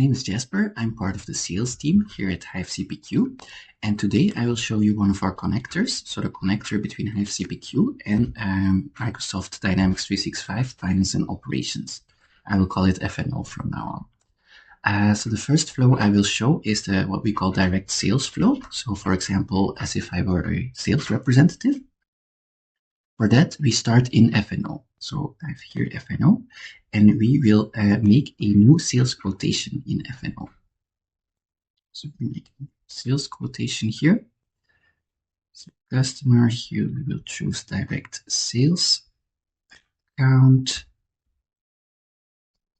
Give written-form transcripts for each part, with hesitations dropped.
name is Jasper. I'm part of the sales team here at Hive CPQ, and today I will show you one of our connectors, so the connector between Hive CPQ and Microsoft Dynamics 365 Finance and Operations. I will call it F&O from now on. So the first flow I will show is what we call direct sales flow. So for example, as if I were a sales representative. For that, we start in F&O. So I have here F&O, and we will make a new sales quotation in F&O. So we make a sales quotation here. So customer, here we will choose direct sales account.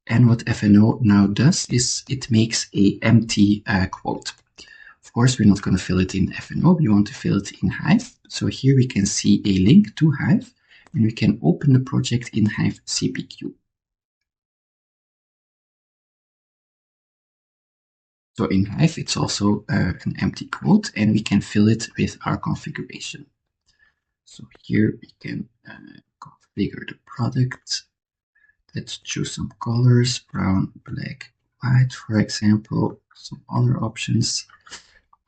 And what F&O now does is it makes a empty quote. Of course, we're not going to fill it in F&O, we want to fill it in Hive. So here we can see a link to Hive, and we can open the project in Hive CPQ. So in Hive, it's also an empty quote, and we can fill it with our configuration. So here we can configure the product. Let's choose some colors, brown, black, white, for example, some other options.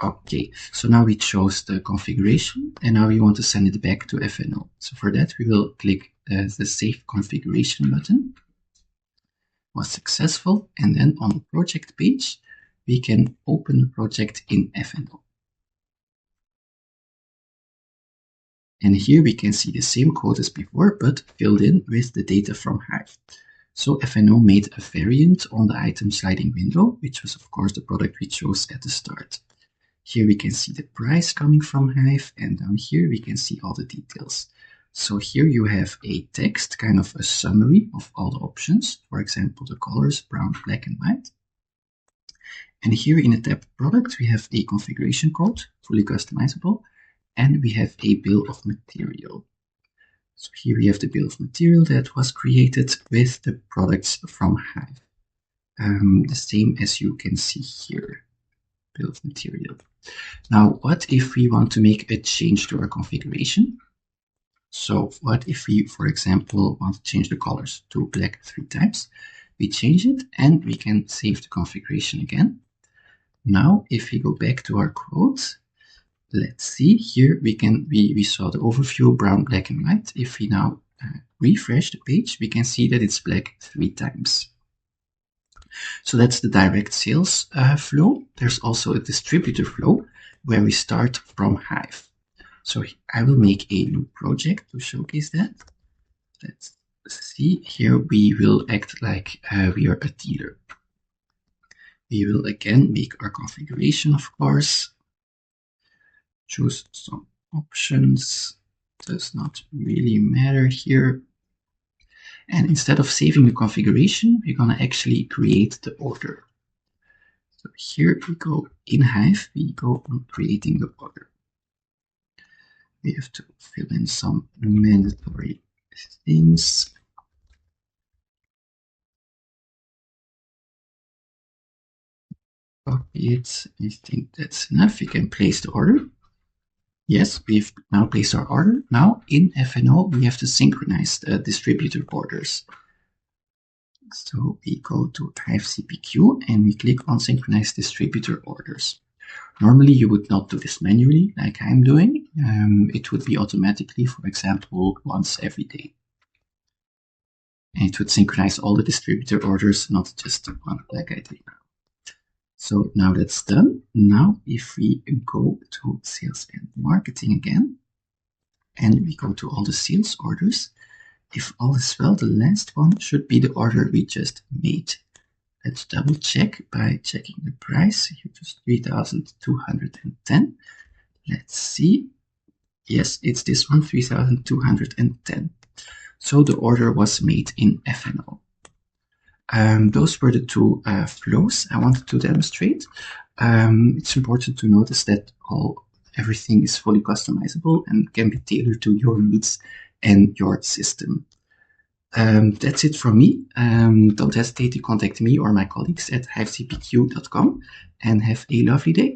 Okay, so now we chose the configuration, and now we want to send it back to F&O. So for that, we will click the Save Configuration button. Was successful, and then on the project page, we can open the project in F&O. And here we can see the same code as before, but filled in with the data from Hive. So F&O made a variant on the item sliding window, which was of course the product we chose at the start. Here we can see the price coming from Hive, and down here we can see all the details. So here you have a text, kind of a summary of all the options. For example, the colors, brown, black, and white. And here in the tab product, we have a configuration code, fully customizable, and we have a bill of material. So here we have the bill of material that was created with the products from Hive. The same as you can see here, bill of material. Now, what if we want to make a change to our configuration? So what if we, for example, want to change the colors to black 3 times? We change it and we can save the configuration again. Now, if we go back to our quote, let's see here, we saw the overview, brown, black, and white. If we now refresh the page, we can see that it's black 3 times. So that's the direct sales flow. There's also a distributor flow where we start from Hive. So I will make a new project to showcase that. Let's see. Here we will act like we are a dealer. We will again make our configuration, of course. Choose some options. Does not really matter here. And instead of saving the configuration, we're going to actually create the order. So here we go in Hive, we go on creating the order. We have to fill in some mandatory things. Copy it. I think that's enough. We can place the order. Yes, we've now placed our order. Now in F&O, we have to synchronize the distributor orders. So we go to Hive CPQ and we click on Synchronize Distributor Orders. Normally you would not do this manually like I'm doing. It would be automatically, for example, once every day. And it would synchronize all the distributor orders, not just one like I do now. So now that's done. Now if we go to Sales and Marketing again, and we go to all the sales orders, if all is well, the last one should be the order we just made. Let's double check by checking the price. Here it was 3,210. Let's see. Yes, it's this one, 3,210. So the order was made in F&O. Those were the 2 flows I wanted to demonstrate. It's important to notice that everything is fully customizable and can be tailored to your needs and your system. That's it from me. Don't hesitate to contact me or my colleagues at hivecpq.com, and have a lovely day.